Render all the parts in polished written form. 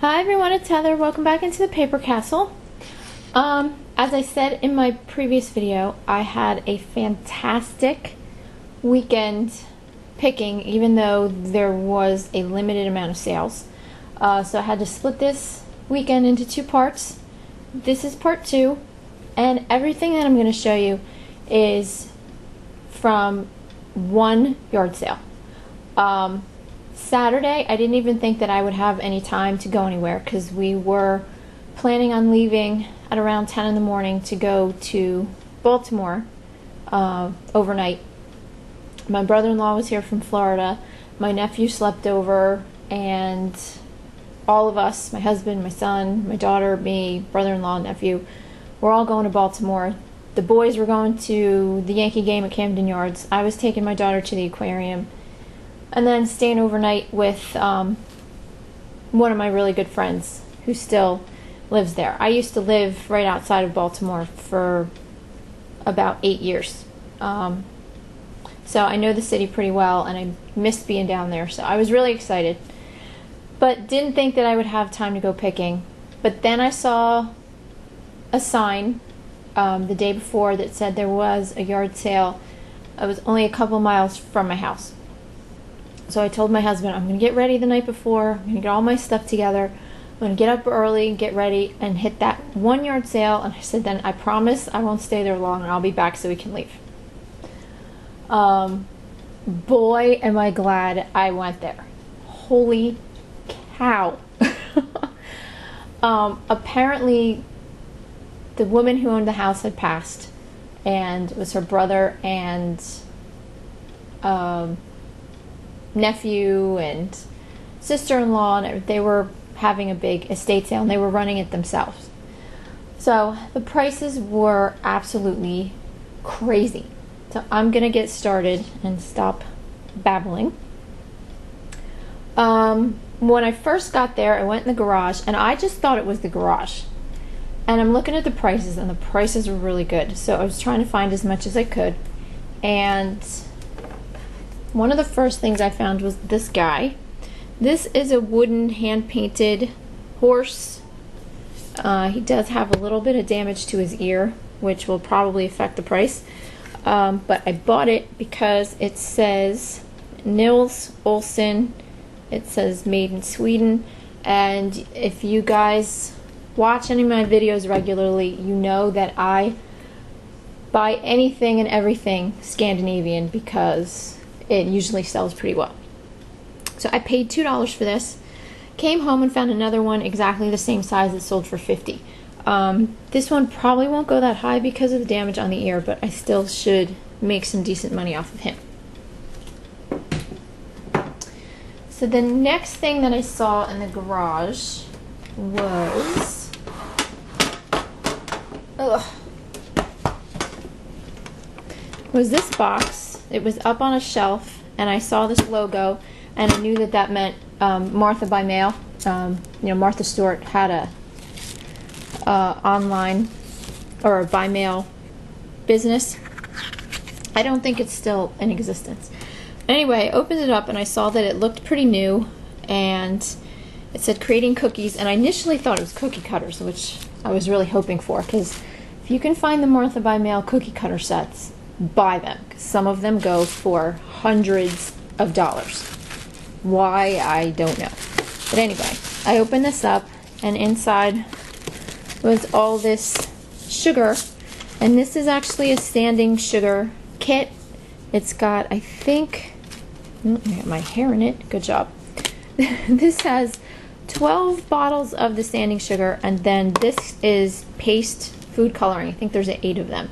Hi everyone, it's Heather. Welcome back into the Paper Castle. As I said in my previous video, I had a fantastic weekend picking, even though there was a limited amount of sales. So I had to split this weekend into two parts. This is part two, and everything that I'm going to show you is from one yard sale. Saturday, I didn't even think that I would have any time to go anywhere because we were planning on leaving at around 10 in the morning to go to Baltimore overnight. My brother-in-law was here from Florida. My nephew slept over, and all of us, my husband, my son, my daughter, me, brother-in-law, nephew, we're all going to Baltimore. The boys were going to the Yankee game at Camden Yards. I was taking my daughter to the aquarium, and then staying overnight with one of my really good friends who still lives there. I used to live right outside of Baltimore for about 8 years. So I know the city pretty well, and I missed being down there. So I was really excited, but didn't think that I would have time to go picking. But then I saw a sign the day before that said there was a yard sale. It was only a couple miles from my house. So I told my husband, I'm going to get ready the night before. I'm going to get all my stuff together. I'm going to get up early, get ready, and hit that 1 yard sale. And I said, then I promise I won't stay there long, and I'll be back so we can leave. Boy, am I glad I went there. Holy cow. Apparently, the woman who owned the house had passed, and it was her brother and nephew and sister-in-law, and they were having a big estate sale, and they were running it themselves. So the prices were absolutely crazy. So I'm gonna get started and stop babbling. When I first got there, I went in the garage, and I just thought it was the garage. And I'm looking at the prices, and the prices were really good. So I was trying to find as much as I could, and one of the first things I found was this guy. This is a wooden hand-painted horse. He does have a little bit of damage to his ear, which will probably affect the price. But I bought it because it says Nils Olsson. It says made in Sweden. And if you guys watch any of my videos regularly, you know that I buy anything and everything Scandinavian because it usually sells pretty well. So I paid $2 for this, came home and found another one exactly the same size that sold for $50. This one probably won't go that high because of the damage on the ear, but I still should make some decent money off of him. So the next thing that I saw in the garage was this box. It was up on a shelf, and I saw this logo, and I knew that that meant Martha by mail. Martha Stewart had a online or a by mail business. I don't think it's still in existence. Anyway, I opened it up, and I saw that it looked pretty new, and it said creating cookies, and I initially thought it was cookie cutters, which I was really hoping for, because if you can find the Martha by mail cookie cutter sets, buy them. Some of them go for hundreds of dollars. Why, I don't know. But anyway, I opened this up, and inside was all this sugar, and this is actually a standing sugar kit. It's got, I think, I got my hair in it. Good job. This has 12 bottles of the standing sugar, and then this is paste food coloring. I think there's 8 of them.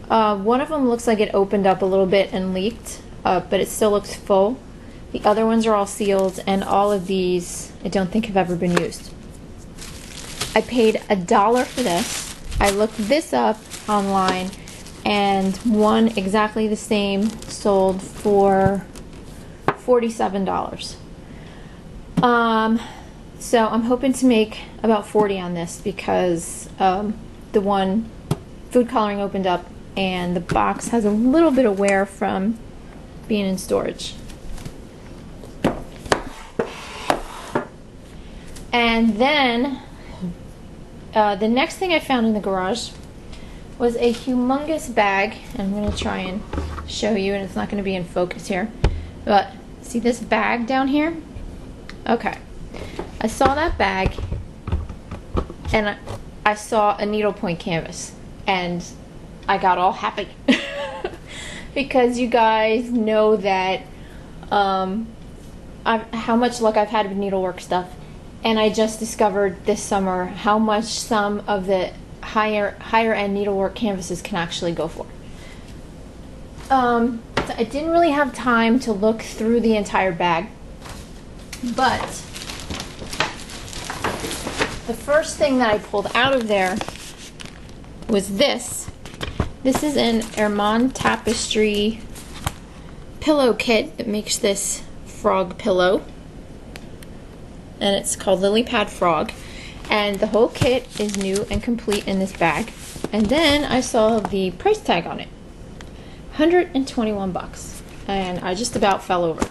One of them looks like it opened up a little bit and leaked, but it still looks full. The other ones are all sealed, and all of these I don't think have ever been used. I paid $1 for this. I looked this up online, and one exactly the same sold for $47. So I'm hoping to make about 40 on this because the one food coloring opened up, and the box has a little bit of wear from being in storage. And then the next thing I found in the garage was a humongous bag. And I'm going to try and show you, and it's not going to be in focus here. But see this bag down here? Okay. I saw that bag, and I saw a needlepoint canvas, and I got all happy. Because you guys know that how much luck I've had with needlework stuff. And I just discovered this summer how much some of the higher end needlework canvases can actually go for. So I didn't really have time to look through the entire bag, but the first thing that I pulled out of there was this. This is an Ermand Tapestry pillow kit that makes this frog pillow, and it's called Lily Pad Frog, and the whole kit is new and complete in this bag. And then I saw the price tag on it, $121, and I just about fell over.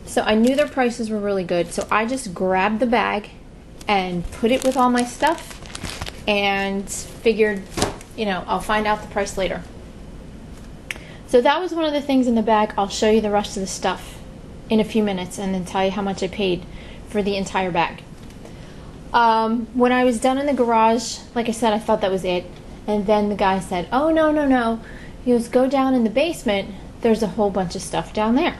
So I knew their prices were really good, so I just grabbed the bag and put it with all my stuff and figured, you know, I'll find out the price later. So that was one of the things in the bag. I'll show you the rest of the stuff in a few minutes and then tell you how much I paid for the entire bag. When I was done in the garage, like I said, I thought that was it. And then the guy said, oh, no, no, no. He goes, go down in the basement. There's a whole bunch of stuff down there.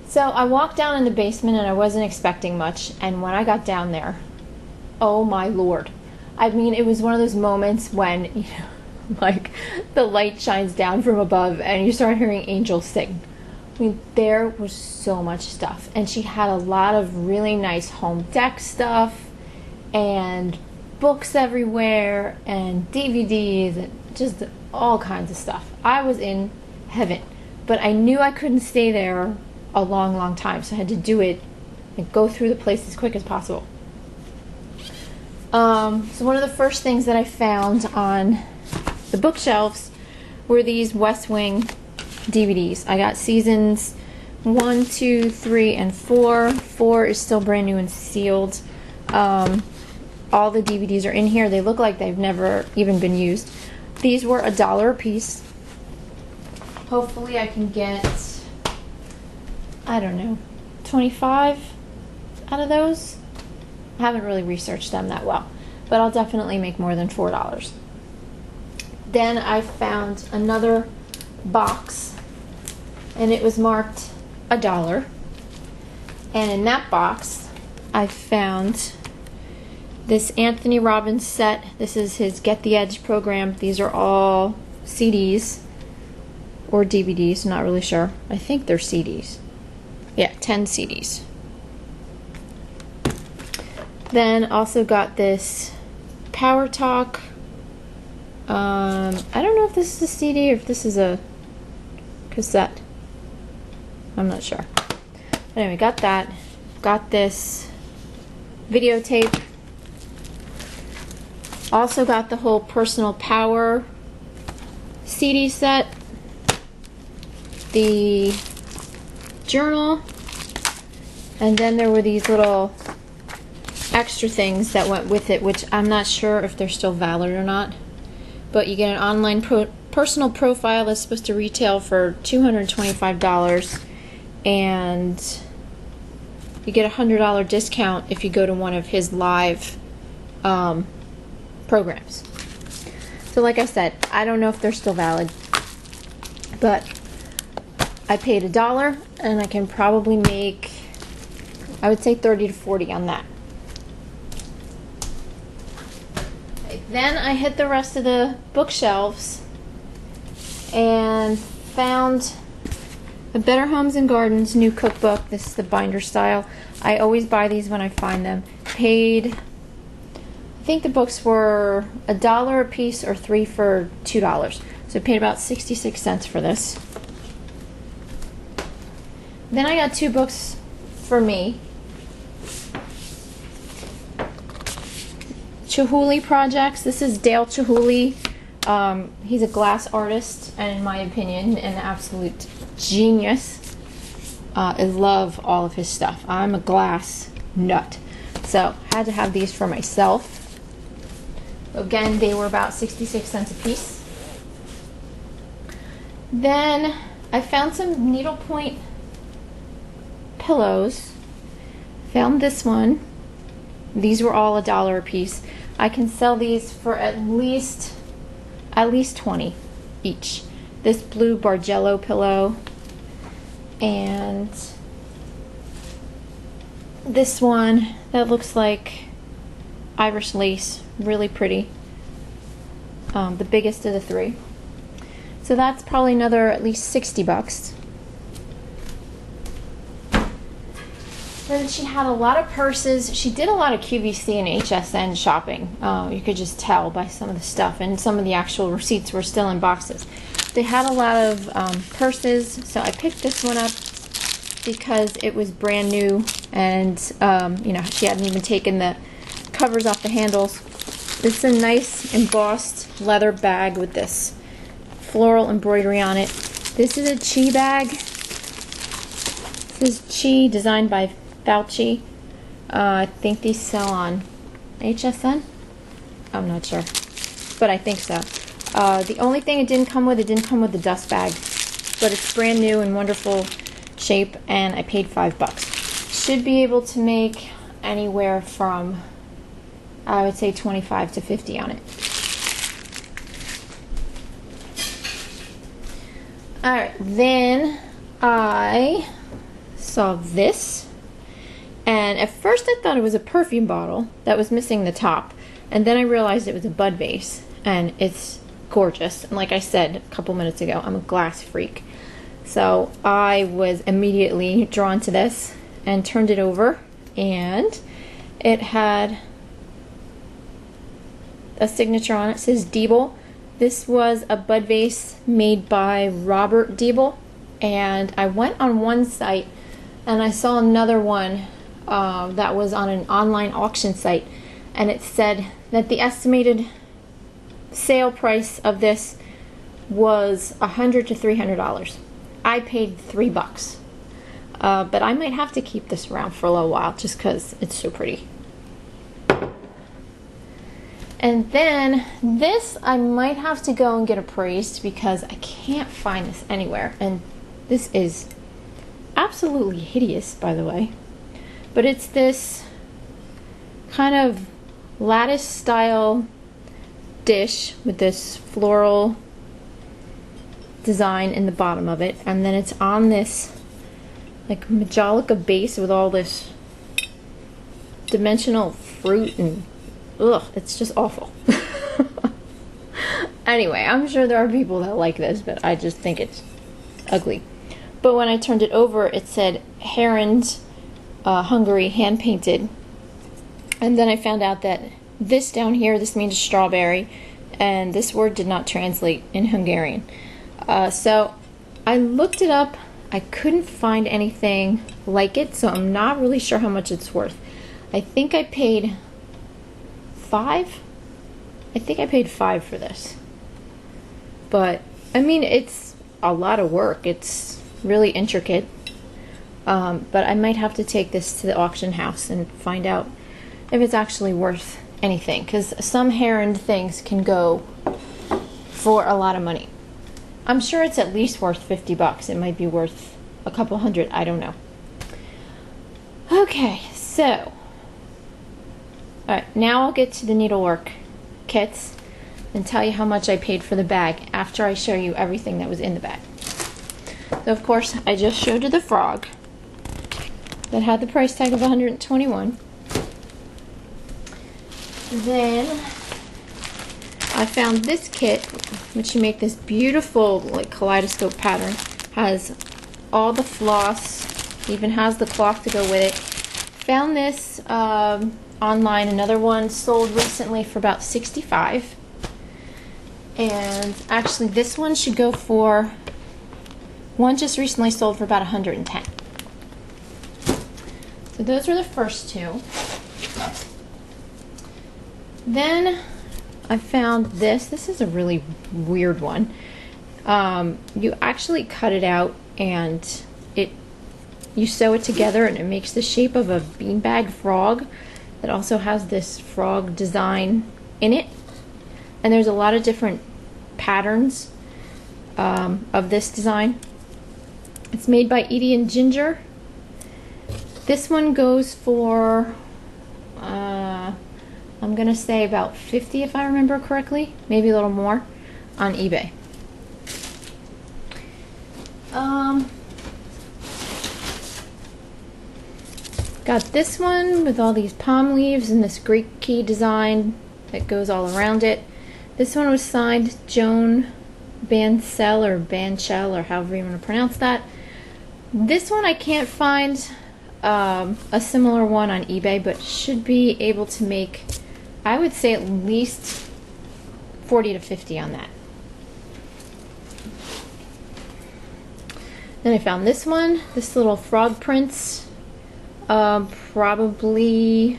So I walked down in the basement, and I wasn't expecting much. And when I got down there, oh my Lord. I mean, it was one of those moments when, you know, like the light shines down from above and you start hearing angels sing. I mean, there was so much stuff. And she had a lot of really nice home deck stuff and books everywhere and DVDs and just all kinds of stuff. I was in heaven. But I knew I couldn't stay there a long, long time, so I had to do it and go through the place as quick as possible. So one of the first things that I found on the bookshelves were these West Wing DVDs. I got seasons 1, 2, 3, and 4. 4 is still brand new and sealed. All the DVDs are in here. They look like they've never even been used. These were $1 a piece. Hopefully I can get, I don't know, 25 out of those. I haven't really researched them that well, but I'll definitely make more than $4. Then I found another box, and it was marked $1. And in that box, I found this Anthony Robbins set. This is his Get the Edge program. These are all CDs or DVDs, not really sure. I think they're CDs. Yeah, 10 CDs. Then also got this Power Talk. I don't know if this is a CD or if this is a cassette. I'm not sure. But anyway, got that. Got this videotape. Also got the whole Personal Power CD set. The journal. And then there were these little extra things that went with it, which I'm not sure if they're still valid or not. But you get an online personal profile that's supposed to retail for $225, and you get a $100 discount if you go to one of his live programs. So like I said, I don't know if they're still valid, but I paid $1, and I can probably make, I would say 30 to 40 on that. Then I hit the rest of the bookshelves and found a Better Homes and Gardens new cookbook. This is the binder style. I always buy these when I find them. Paid, I think the books were $1 a piece or 3 for $2. So I paid about 66 cents for this. Then I got 2 books for me. Chihuly Projects. This is Dale Chihuly. He's a glass artist, and in my opinion, an absolute genius. I love all of his stuff. I'm a glass nut. So I had to have these for myself. Again, they were about 66 cents a piece. Then I found some needlepoint pillows. Found this one. These were all $1 a piece. I can sell these for at least 20 each. This blue Bargello pillow and this one that looks like Irish lace, really pretty. The biggest of the three. So that's probably another at least 60 bucks. Then she had a lot of purses. She did a lot of QVC and HSN shopping. You could just tell by some of the stuff, and some of the actual receipts were still in boxes. They had a lot of purses, so I picked this one up because it was brand new, and you know, she hadn't even taken the covers off the handles. This is a nice embossed leather bag with this floral embroidery on it. This is a Chi bag. This is Chi, designed by Fauci. I think these sell on HSN. I'm not sure, but I think so. The only thing it didn't come with the dust bag, but it's brand new and wonderful shape, and I paid $5. Should be able to make anywhere from, I would say, 25 to 50 on it. Alright, then I saw this, and at first I thought it was a perfume bottle that was missing the top, and then I realized it was a bud vase, and it's gorgeous. And like I said a couple minutes ago, I'm a glass freak, so I was immediately drawn to this and turned it over, and it had a signature on it. It says Diebel. This was a bud vase made by Robert Diebel, and I went on one site and I saw another one that was on an online auction site, and it said that the estimated sale price of this was $100 to $300. I paid $3, but I might have to keep this around for a little while just because it's so pretty. And then this I might have to go and get appraised because I can't find this anywhere, and this is absolutely hideous, by the way. But it's this kind of lattice style dish with this floral design in the bottom of it, and then it's on this like majolica base with all this dimensional fruit, and ugh, it's just awful. Anyway, I'm sure there are people that like this, but I just think it's ugly. But when I turned it over, it said Herons, Hungary, hand painted. And then I found out that this down here, this means strawberry, and this word did not translate in Hungarian. So I looked it up. I couldn't find anything like it, so I'm not really sure how much it's worth. I think I paid $5. I think I paid $5 for this. But I mean, it's a lot of work. It's really intricate. But I might have to take this to the auction house and find out if it's actually worth anything, because some heron things can go for a lot of money. I'm sure it's at least worth $50. It might be worth a couple hundred. I don't know. Okay, so alright, now I'll get to the needlework kits and tell you how much I paid for the bag after I show you everything that was in the bag. So of course, I just showed you the frog that had the price tag of $121. Then I found this kit, which you make this beautiful like kaleidoscope pattern. Has all the floss, even has the cloth to go with it. Found this online. Another one sold recently for about $65. And actually this one should go for, one just recently sold for about $110. So those were the first two. Then I found this. This is a really weird one. You actually cut it out, and it You sew it together and it makes the shape of a beanbag frog that also has this frog design in it. And there's a lot of different patterns of this design. It's made by Edie and Ginger. This one goes for, I'm gonna say about 50 if I remember correctly, maybe a little more on eBay. Got this one with all these palm leaves and this Greek key design that goes all around it. This one was signed Joan Bancel or Banchel or however you want to pronounce that. This one I can't find a similar one on eBay, but should be able to make, I would say, at least 40 to 50 on that. Then I found this one, this little frog prince, probably,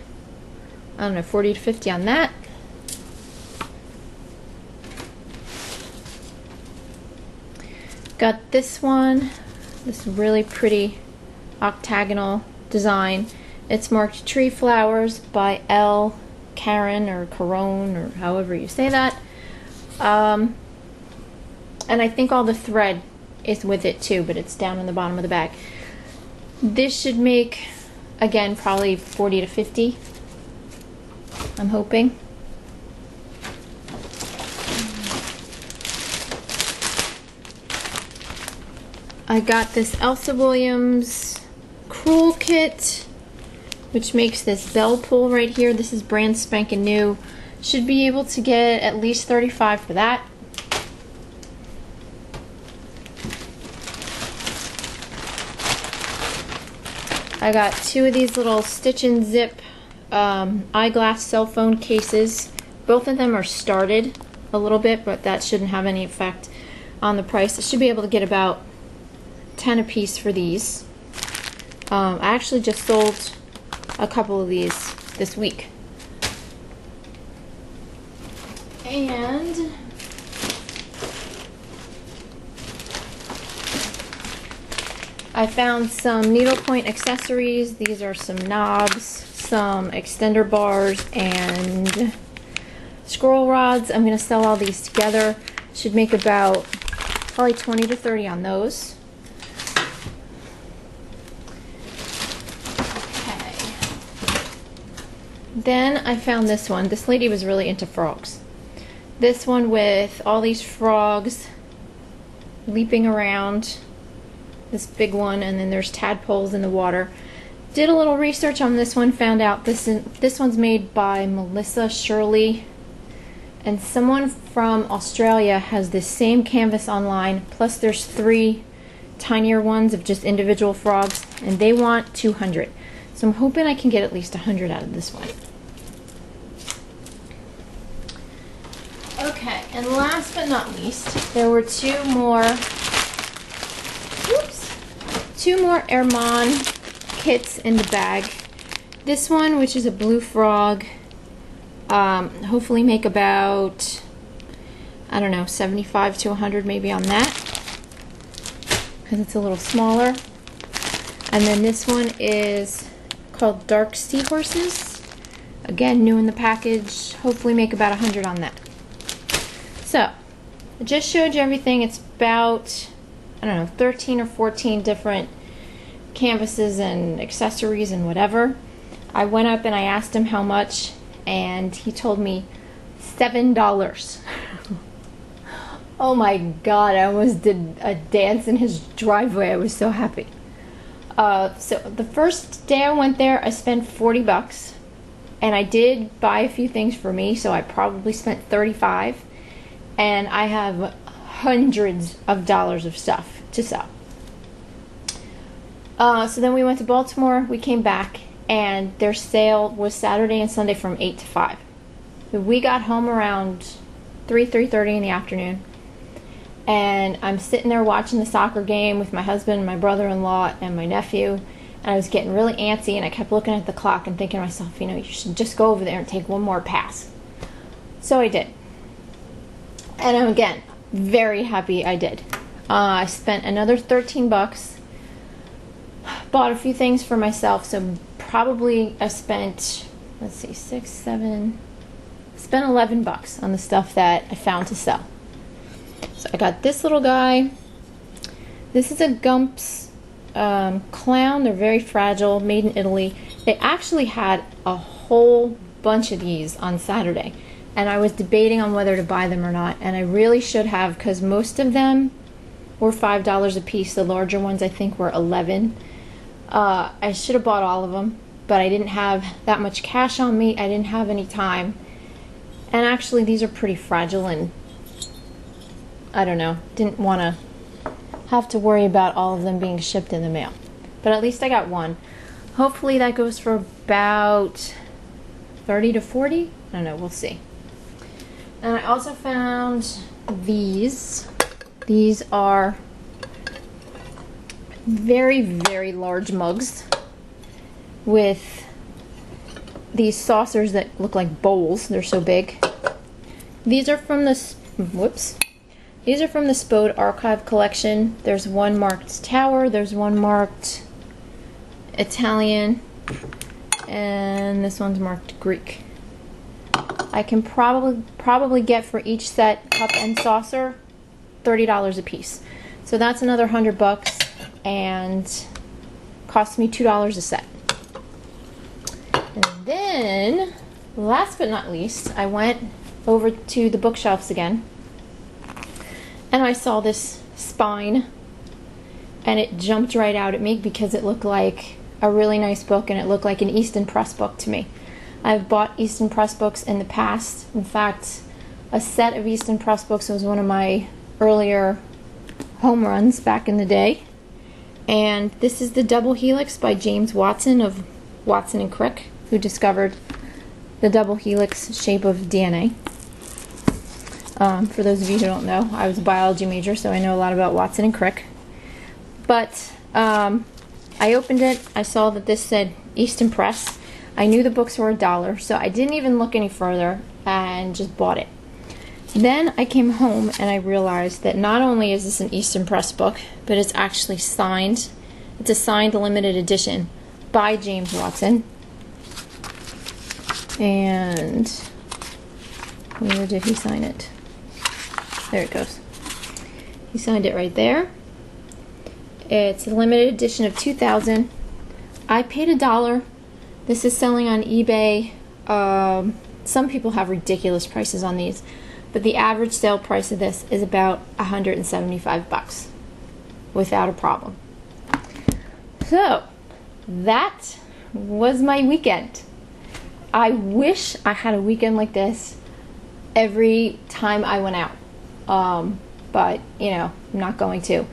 I don't know, 40 to 50 on that. Got this one, this really pretty octagonal design. It's marked Tree Flowers by L. Karen or Caron or however you say that. And I think all the thread is with it too, but it's down in the bottom of the bag. This should make, again, probably 40 to 50, I'm hoping. I got this Elsa Williams Cruel Kit, which makes this bell pull right here. This is brand spanking new. Should be able to get at least 35 for that. I got two of these little stitch and zip eyeglass cell phone cases. Both of them are started a little bit, but that shouldn't have any effect on the price. I should be able to get about 10 a piece for these. I actually just sold a couple of these this week. And I found some needlepoint accessories. These are some knobs, some extender bars, and scroll rods. I'm going to sell all these together. Should make about probably 20 to 30 on those. Okay. Then I found this one. This lady was really into frogs. This one with all these frogs leaping around. This big one, and then there's tadpoles in the water. Did a little research on this one, found out this one's made by Melissa Shirley, and someone from Australia has this same canvas online, plus there's 3 tinier ones of just individual frogs, and they want 200. So I'm hoping I can get at least 100 out of this one. Okay, and last but not least, there were two more Erman kits in the bag. This one, which is a blue frog, hopefully make about, I don't know, 75 to 100 maybe on that, because it's a little smaller. And then this one is called Dark Seahorses. Again, new in the package, hopefully make about 100 on that. So, I just showed you everything. It's about, I don't know, 13 or 14 different canvases and accessories and whatever. I went up and I asked him how much, and he told me $7. Oh my god, I almost did a dance in his driveway. I was so happy. So the first day I went there, I spent 40 bucks, and I did buy a few things for me, so I probably spent 35, and I have hundreds of dollars of stuff to sell. So then we went to Baltimore, we came back, and their sale was Saturday and Sunday from 8 to 5. So we got home around 3:30 in the afternoon, and I'm sitting there watching the soccer game with my husband, my brother-in-law, and my nephew, and I was getting really antsy, and I kept looking at the clock and thinking to myself, you know, you should just go over there and take one more pass. So I did. And I'm, again, very happy I did. I spent another 13 bucks, bought a few things for myself, so probably I spent, let's see, spent $11 on the stuff that I found to sell. So I got this little guy. This is a Gumps clown. They're very fragile, made in Italy. They actually had a whole bunch of these on Saturday, and I was debating on whether to buy them or not, and I really should have, because most of them were $5 a piece. The larger ones I think were $11. I should have bought all of them, but I didn't have that much cash on me. I didn't have any time, and actually these are pretty fragile, and I don't know, didn't want to have to worry about all of them being shipped in the mail. But at least I got one. Hopefully that goes for about 30 to 40. I don't know, we'll see. And I also found these. These are very, very large mugs with these saucers that look like bowls. They're so big. These are from the These are from the Spode Archive collection. There's one marked Tower, there's one marked Italian, and this one's marked Greek. I can probably get for each set, cup and saucer, $30 a piece. So that's another $100 and cost me $2 a set. And then, last but not least, I went over to the bookshelves again, and I saw this spine, and it jumped right out at me because it looked like a really nice book, and it looked like an Easton Press book to me. I've bought Easton Press books in the past. In fact, a set of Easton Press books was one of my earlier home runs back in the day. And this is the Double Helix by James Watson of Watson and Crick, who discovered the double helix shape of DNA. For those of you who don't know, I was a biology major, so I know a lot about Watson and Crick. But I opened it, I saw that this said Easton Press. I knew the books were $1, so I didn't even look any further and just bought it. Then I came home and I realized that not only is this an Easton Press book, but it's actually signed. It's a signed limited edition by James Watson. And where did he sign it? There it goes. He signed it right there. It's a limited edition of 2000. I paid $1. This is selling on eBay. Some people have ridiculous prices on these, but the average sale price of this is about $175 without a problem. So that was my weekend. I wish I had a weekend like this every time I went out, but you know, I'm not going to.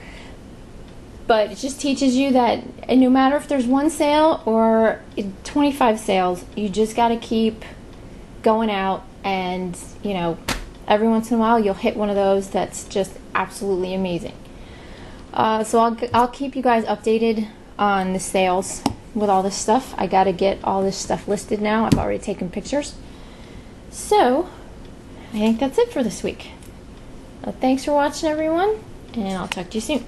But it just teaches you that no matter if there's one sale or 25 sales, you just got to keep going out, and you know, every once in a while you'll hit one of those that's just absolutely amazing. So I'll keep you guys updated on the sales with all this stuff. I got to get all this stuff listed now. I've already taken pictures. So I think that's it for this week. Thanks for watching, everyone, and I'll talk to you soon.